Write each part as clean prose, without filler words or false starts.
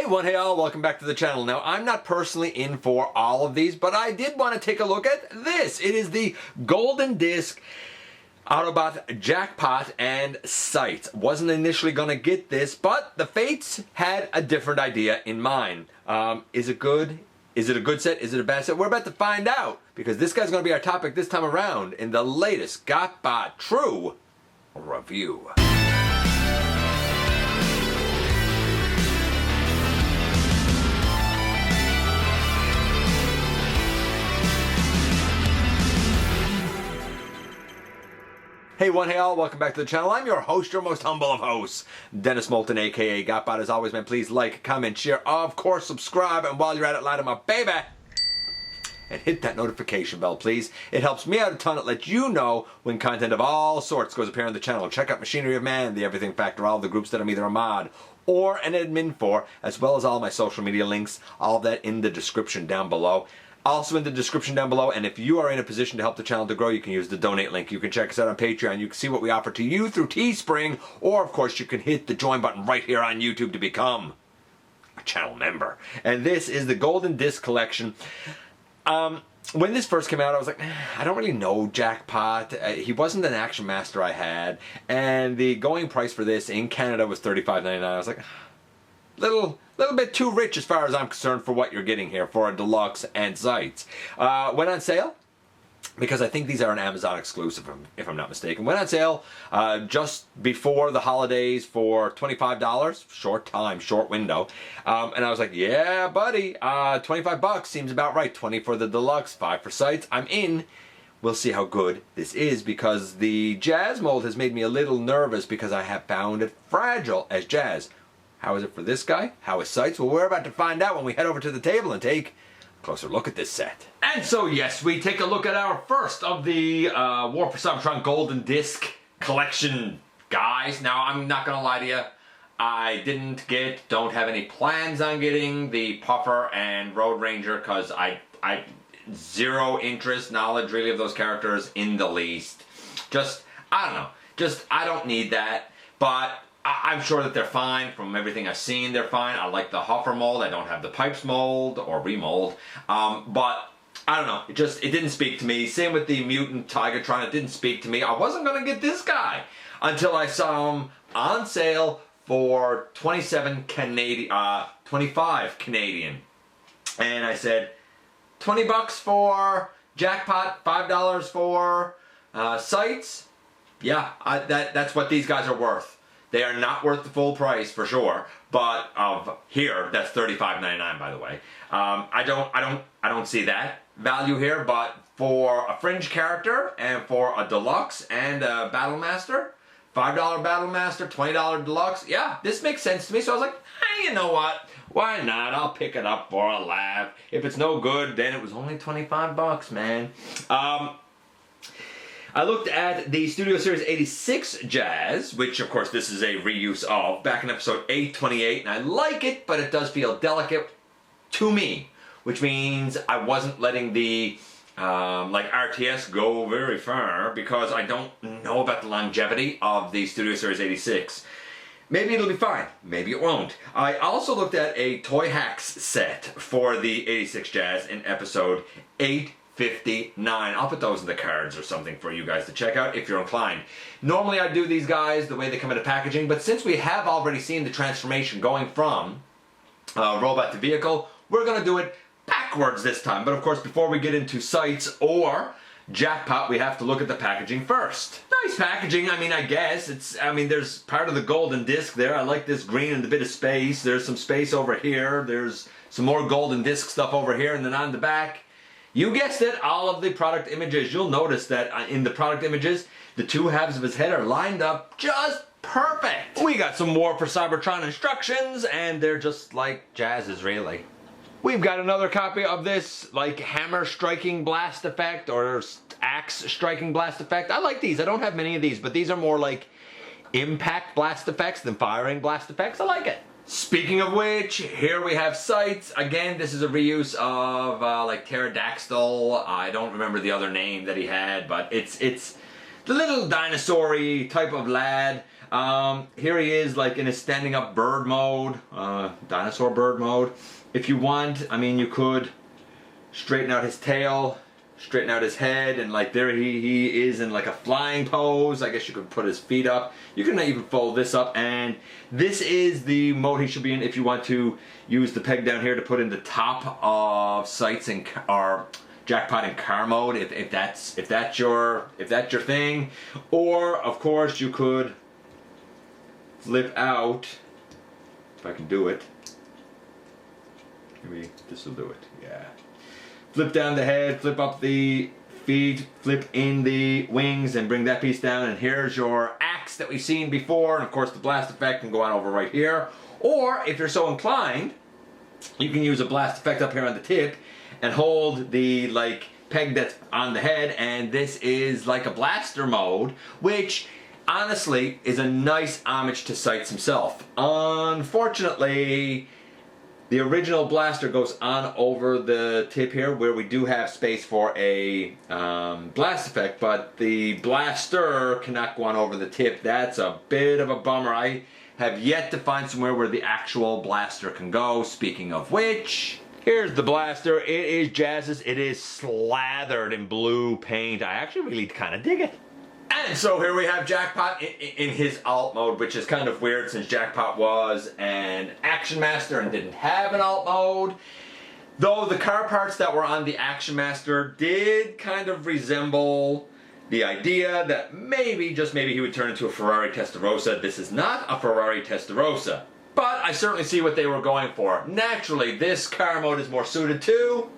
Hey all, welcome back to the channel. Now, I'm not personally in for all of these, but I did want to take a look at this. It is the Golden Disc Autobot Jackpot and Sights. Wasn't initially going to get this, but the Fates had a different idea in mind. Is it good? Is it a good set? Is it a bad set? We're about to find out, because this guy's going to be our topic this time around in the latest GotBot True Review. Hey all, welcome back to the channel. I'm your host, your most humble of hosts, Dennis Moulton, aka GotBot. As always, man, please like, comment, share, of course, subscribe, and while you're at it, light 'em up, baby! And hit that notification bell, please. It helps me out a ton. It lets you know when content of all sorts goes up here on the channel. Check out Machinery of Man, The Everything Factor, all of the groups that I'm either a mod or an admin for, as well as all my social media links, all of that in the description down below. Also in the description down below, and if you are in a position to help the channel to grow, you can use the donate link. You can check us out on Patreon. You can see what we offer to you through Teespring, or of course you can hit the join button right here on YouTube to become a channel member. And this is the Golden Disc Collection. When this first came out, I was like, I don't really know Jackpot. He wasn't an Action Master I had, and the going price for this in Canada was $35.99. I was like, little bit too rich as far as I'm concerned for what you're getting here for a deluxe and Sights. Went on sale, because I think these are an Amazon exclusive, if I'm not mistaken. Went on sale just before the holidays for $25, short time, short window. And I was like, yeah, buddy, 25 bucks seems about right. 20 for the deluxe, 5 for Sights. I'm in. We'll see how good this is, because the jazz mold has made me a little nervous because I have found it fragile as jazz. How is it for this guy? How is Sights? Well, we're about to find out when we head over to the table and take a closer look at this set. And so, yes, we take a look at our first of the War for Cybertron Golden Disc Collection guys. Now, I'm not going to lie to you. I don't have any plans on getting the Puffer and Road Ranger, because I zero interest, knowledge really of those characters in the least. I don't know. I don't need that. But I'm sure that they're fine. From everything I've seen, they're fine. I like the Huffer mold. I don't have the Pipes mold or remold. But I don't know. It didn't speak to me. Same with the Mutant Tigatron. It didn't speak to me. I wasn't going to get this guy until I saw him on sale for 25 Canadian. And I said, 20 bucks for Jackpot, $5 for Sights. Yeah, that's what these guys are worth. They are not worth the full price for sure, but here that's $35.99, by the way. I don't see that value here, but for a fringe character and for a deluxe and a Battle Master, $5 Battle Master, $20 deluxe, yeah, this makes sense to me. So I was like, hey, you know what? Why not? I'll pick it up for a laugh. If it's no good, then it was only 25 bucks, man. I looked at the Studio Series 86 Jazz, which of course this is a reuse of, back in episode 828, and I like it, but it does feel delicate to me, which means I wasn't letting the like RTS go very far, because I don't know about the longevity of the Studio Series 86. Maybe it'll be fine, maybe it won't. I also looked at a Toy Hacks set for the 86 Jazz in episode 859. I'll put those in the cards or something for you guys to check out if you're inclined. Normally I do these guys the way they come in the packaging, but since we have already seen the transformation going from robot to vehicle, we're going to do it backwards this time. But of course, before we get into Sights or Jackpot, we have to look at the packaging first. Nice packaging, I guess. There's part of the golden disc there. I like this green and a bit of space. There's some space over here. There's some more golden disc stuff over here, and then on the back, you guessed it, all of the product images. You'll notice that in the product images, the two halves of his head are lined up just perfect. We got some War for Cybertron instructions, and they're just like Jazz's, really. We've got another copy of this, like, hammer striking blast effect, or axe striking blast effect. I like these. I don't have many of these, but these are more like impact blast effects than firing blast effects. I like it. Speaking of which, here we have Sights. Again, this is a reuse of like Pterodactyl. I don't remember the other name that he had, but it's the little dinosaur-y type of lad. Here he is like in his standing up bird mode, dinosaur bird mode. If you want, I mean, you could straighten out his tail, straighten out his head, and like there he is in like a flying pose. I guess you could put his feet up. You can even fold this up, and this is the mode he should be in if you want to use the peg down here to put in the top of sights and or Jackpot in car mode if that's your thing. Or of course you could flip out, if I can do it. Maybe this will do it. Yeah. Flip down the head, flip up the feet, flip in the wings, and bring that piece down. And here's your axe that we've seen before. And of course the blast effect can go on over right here. Or if you're so inclined, you can use a blast effect up here on the tip and hold the like peg that's on the head. And this is like a blaster mode, which honestly is a nice homage to Sights himself. Unfortunately, the original blaster goes on over the tip here where we do have space for a blast effect, but the blaster cannot go on over the tip. That's a bit of a bummer. I have yet to find somewhere where the actual blaster can go. Speaking of which, here's the blaster. It is Jazz's. It is slathered in blue paint. I actually really kind of dig it. And so here we have Jackpot in his alt mode, which is kind of weird since Jackpot was an Action Master and didn't have an alt mode. Though the car parts that were on the Action Master did kind of resemble the idea that maybe, just maybe, he would turn into a Ferrari Testarossa. This is not a Ferrari Testarossa, but I certainly see what they were going for. Naturally, this car mode is more suited to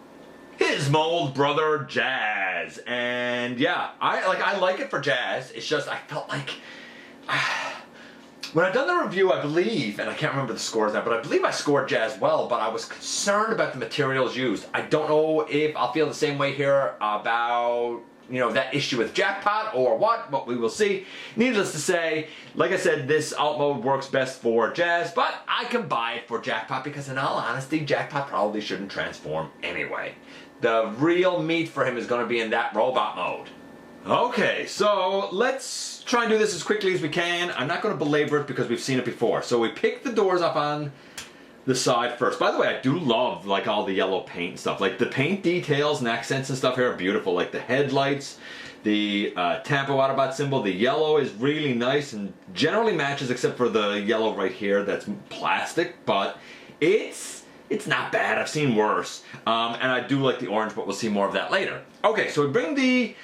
his mold brother Jazz. And yeah, I like it for Jazz. It's just I felt like when I've done the review, I believe, and I can't remember the scores now, but I believe I scored Jazz well, but I was concerned about the materials used. I don't know if I'll feel the same way here about, you know, that issue with Jackpot or what, but we will see. Needless to say, like I said, this alt mode works best for Jazz, but I can buy it for Jackpot because in all honesty, Jackpot probably shouldn't transform anyway. The real meat for him is going to be in that robot mode. Okay, so let's try and do this as quickly as we can. I'm not going to belabor it because we've seen it before. So we pick the doors up on the side first. By the way, I do love like all the yellow paint and stuff. Like the paint details and accents and stuff here are beautiful. Like the headlights, the Tampa Autobot symbol, the yellow is really nice and generally matches except for the yellow right here that's plastic, but it's not bad. I've seen worse. And I do like the orange, but we'll see more of that later. Okay, so we bring the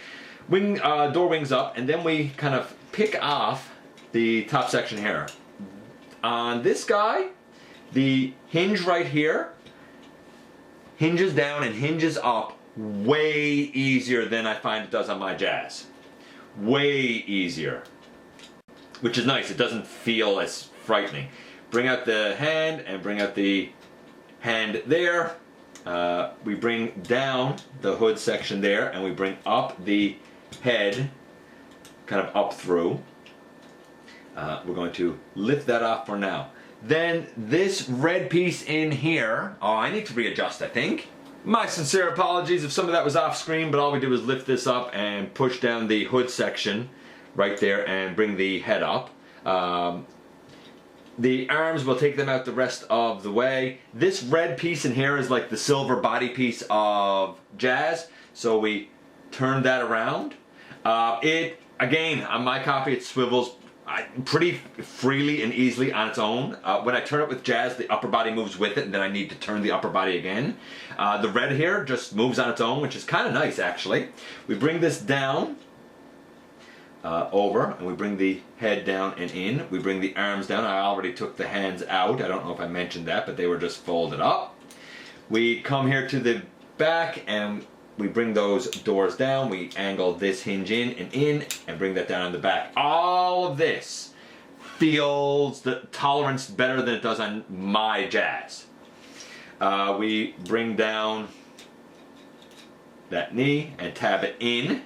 door wings up, and then we kind of pick off the top section here. On this guy, the hinge right here hinges down and hinges up way easier than I find it does on my Jazz. Way easier. Which is nice. It doesn't feel as frightening. Bring out the hand and bring out the hand there. We bring down the hood section there and we bring up the head kind of up through. We're going to lift that off for now. Then this red piece in here, oh, I need to readjust, I think. My sincere apologies if some of that was off screen, but all we did was lift this up and push down the hood section right there and bring the head up. The arms, we'll take them out the rest of the way. This red piece in here is like the silver body piece of Jazz, so we turn that around. Again, on my copy, it swivels pretty freely and easily on its own. When I turn it with Jazz, the upper body moves with it, and then I need to turn the upper body again. The red here just moves on its own, which is kind of nice, actually. We bring this down, over, and we bring the head down and in. We bring the arms down. I already took the hands out. I don't know if I mentioned that, but they were just folded up. We come here to the back, and we bring those doors down. We angle this hinge in and bring that down on the back. All of this feels the tolerance better than it does on my Jazz. We bring down that knee and tab it in.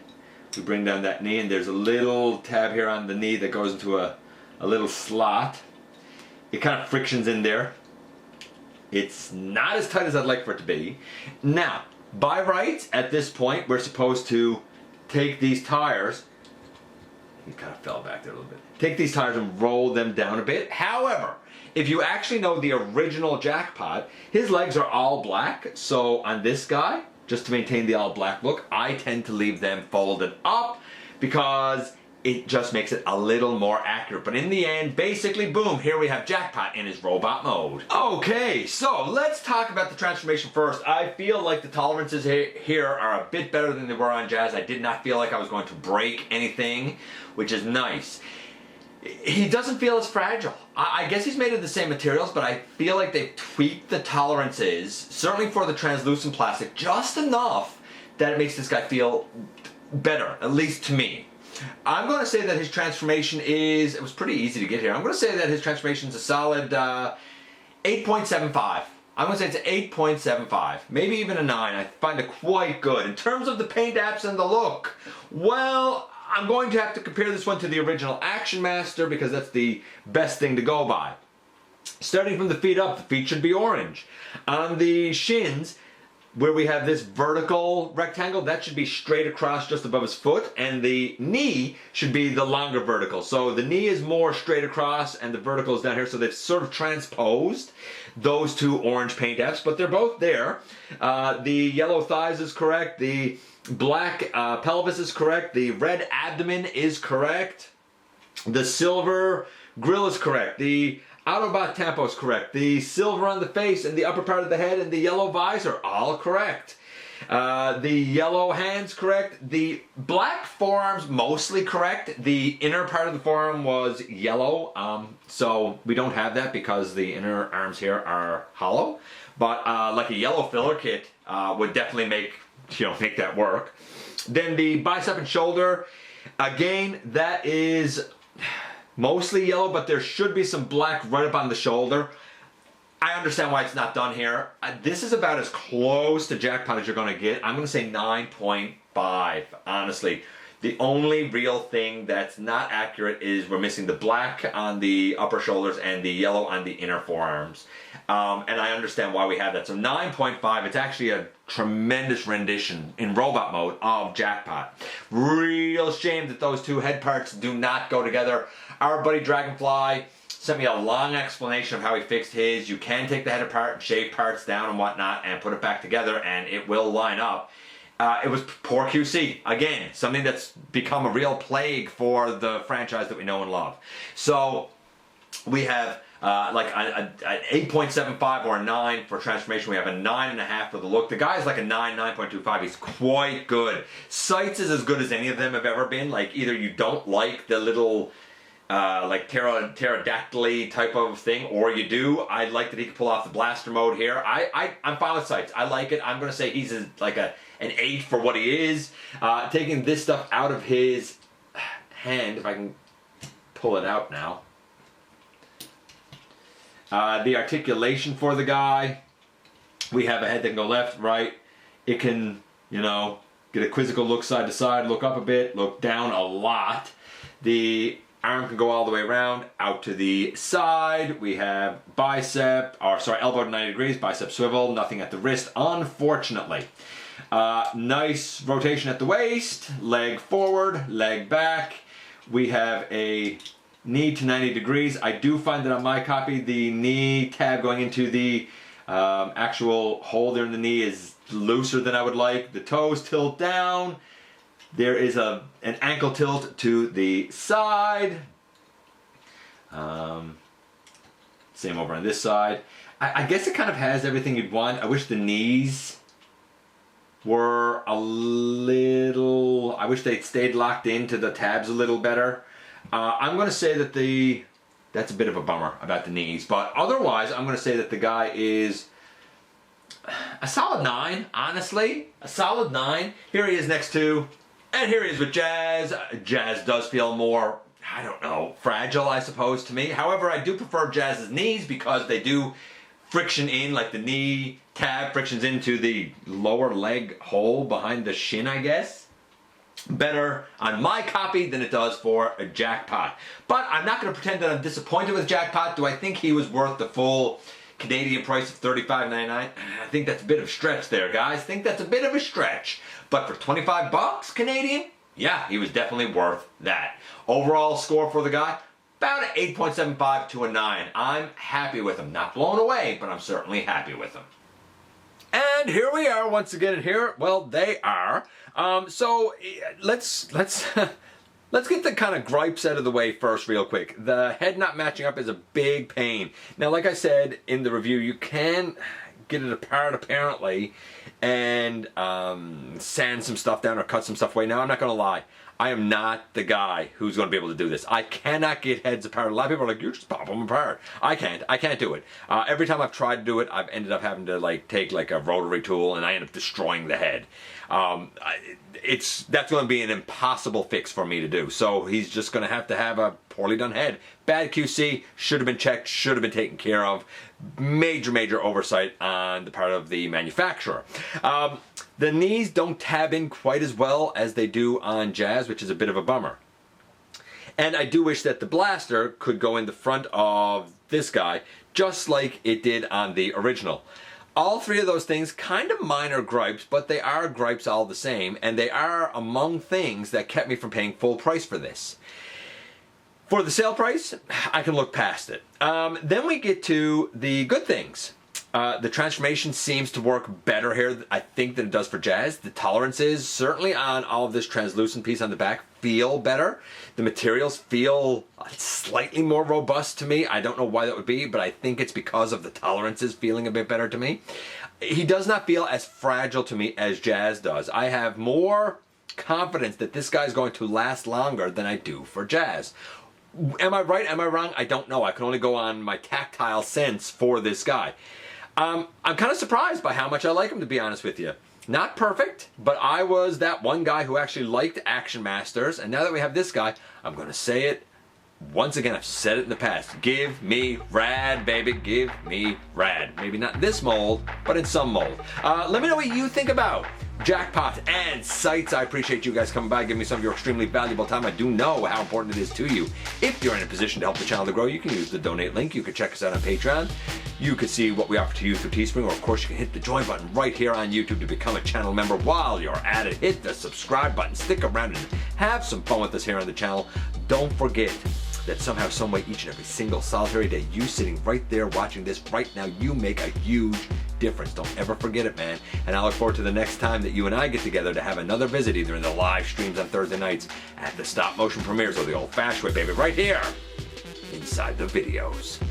We bring down that knee and there's a little tab here on the knee that goes into a little slot. It kind of frictions in there. It's not as tight as I'd like for it to be. Now, by rights, at this point, we're supposed to take these tires He kind of fell back there a little bit. Take these tires and roll them down a bit. However, if you actually know the original Jackpot, his legs are all black. So on this guy, just to maintain the all black look, I tend to leave them folded up because it just makes it a little more accurate. But in the end, basically, boom, here we have Jackpot in his robot mode. Okay, so let's talk about the transformation first. I feel like the tolerances here are a bit better than they were on Jazz. I did not feel like I was going to break anything, which is nice. He doesn't feel as fragile. I guess he's made of the same materials, but I feel like they've tweaked the tolerances, certainly for the translucent plastic, just enough that it makes this guy feel better, at least to me. I'm going to say that his transformation is, it was pretty easy to get here, I'm going to say that his transformation is a solid 8.75. I'm going to say it's 8.75, maybe even a 9. I find it quite good. In terms of the paint apps and the look, well, I'm going to have to compare this one to the original Action Master because that's the best thing to go by. Starting from the feet up, the feet should be orange. On the shins, where we have this vertical rectangle, that should be straight across just above his foot, and the knee should be the longer vertical. So the knee is more straight across and the vertical is down here, so they've sort of transposed those two orange paint apps, but they're both there. The yellow thighs is correct, the black pelvis is correct, the red abdomen is correct, the silver grill is correct, the Autobot tempo is correct, the silver on the face and the upper part of the head and the yellow visor, all correct. The yellow hands correct, the black forearms mostly correct, the inner part of the forearm was yellow, so we don't have that because the inner arms here are hollow, but like a yellow filler kit would definitely make that work. Then the bicep and shoulder, again, that is mostly yellow, but there should be some black right up on the shoulder. I understand why it's not done here. This is about as close to Jackpot as you're going to get. I'm going to say 9.5, honestly. The only real thing that's not accurate is we're missing the black on the upper shoulders and the yellow on the inner forearms. And I understand why we have that. So 9.5, it's actually a tremendous rendition in robot mode of Jackpot. Real shame that those two head parts do not go together. Our buddy Dragonfly sent me a long explanation of how he fixed his. You can take the head apart and shave parts down and whatnot and put it back together and it will line up. It was poor QC. Again, something that's become a real plague for the franchise that we know and love. So we have like an 8.75 or a 9 for transformation. We have a 9.5 for the look. The guy's like a 9, 9.25. He's quite good. Sights is as good as any of them have ever been. Like either you don't like the little like pterodactyl type of thing, or you do. I like that he can pull off the blaster mode here. I'm fine with sights. I like it. I'm going to say he's like an 8 for what he is. Taking this stuff out of his hand, if I can pull it out now. The articulation for the guy, we have a head that can go left, right. It can, get a quizzical look side to side, look up a bit, look down a lot. The arm can go all the way around, out to the side. We have elbow to 90 degrees, bicep swivel, nothing at the wrist, unfortunately. Nice rotation at the waist, leg forward, leg back. We have a knee to 90 degrees. I do find that on my copy, the knee tab going into the actual hole there in the knee is looser than I would like. The toes tilt down. There is an ankle tilt to the side. Same over on this side. I guess it kind of has everything you'd want. I wish the knees were a little... I wish they'd stayed locked into the tabs a little better. I'm going to say that that's a bit of a bummer about the knees. But otherwise, I'm going to say that the guy is a solid 9, honestly. A solid 9. Here he is next to... And here he is with Jazz. Jazz does feel more, I don't know, fragile, I suppose, to me. However, I do prefer Jazz's knees because they do friction in, like the knee tab frictions into the lower leg hole behind the shin, I guess. Better on my copy than it does for a Jackpot. But I'm not going to pretend that I'm disappointed with Jackpot. Do I think he was worth the full Canadian price of $35.99? I think that's a bit of a stretch there, guys. I think that's a bit of a stretch. But for 25 bucks Canadian, yeah, he was definitely worth that. Overall score for the guy, about an 8.75 to a 9. I'm happy with him. Not blown away, but I'm certainly happy with him. And here we are once again, and here, well, they are. So let's let's get the kind of gripes out of the way first real quick. The head not matching up is a big pain. Now, like I said in the review, you can get it apart apparently and sand some stuff down or cut some stuff away. Now, I'm not going to lie. I am not the guy who's going to be able to do this. I cannot get heads apart. A lot of people are like, you just pop them apart. I can't do it. Every time I've tried to do it, I've ended up having to like take like a rotary tool and I end up destroying the head. That's going to be an impossible fix for me to do. So he's just going to have a poorly done head. Bad QC, should have been checked, should have been taken care of. Major oversight on the part of the manufacturer. The knees don't tab in quite as well as they do on Jazz, which is a bit of a bummer. And I do wish that the blaster could go in the front of this guy, just like it did on the original. All three of those things, kind of minor gripes, but they are gripes all the same, and they are among things that kept me from paying full price for this. For the sale price, I can look past it. Then we get to the good things. The transformation seems to work better here, I think, than it does for Jazz. The tolerances, certainly on all of this translucent piece on the back, feel better. The materials feel slightly more robust to me. I don't know why that would be, but I think it's because of the tolerances feeling a bit better to me. He does not feel as fragile to me as Jazz does. I have more confidence that this guy's going to last longer than I do for Jazz. Am I right? Am I wrong? I don't know. I can only go on my tactile sense for this guy. I'm kind of surprised by how much I like him, to be honest with you. Not perfect, but I was that one guy who actually liked Action Masters, and now that we have this guy, I'm going to say it once again. I've said it in the past. Give me rad, baby. Give me rad. Maybe not this mold, but in some mold. Let me know what you think about Jackpot and sites. I appreciate you guys coming by, giving me some of your extremely valuable time. I do know how important it is to you. If you're in a position to help the channel to grow, you can use the donate link. You can check us out on Patreon. You can see what we offer to you through Teespring, or of course you can hit the join button right here on YouTube to become a channel member. While you're at it, hit the subscribe button, stick around and have some fun with us here on the channel. Don't forget that somehow, someway, each and every single solitary day, you sitting right there watching this right now, you make a huge difference. Don't ever forget it, man. And I look forward to the next time that you and I get together to have another visit, either in the live streams on Thursday nights, at the stop motion premieres, or the old fashioned way, baby, right here inside the videos.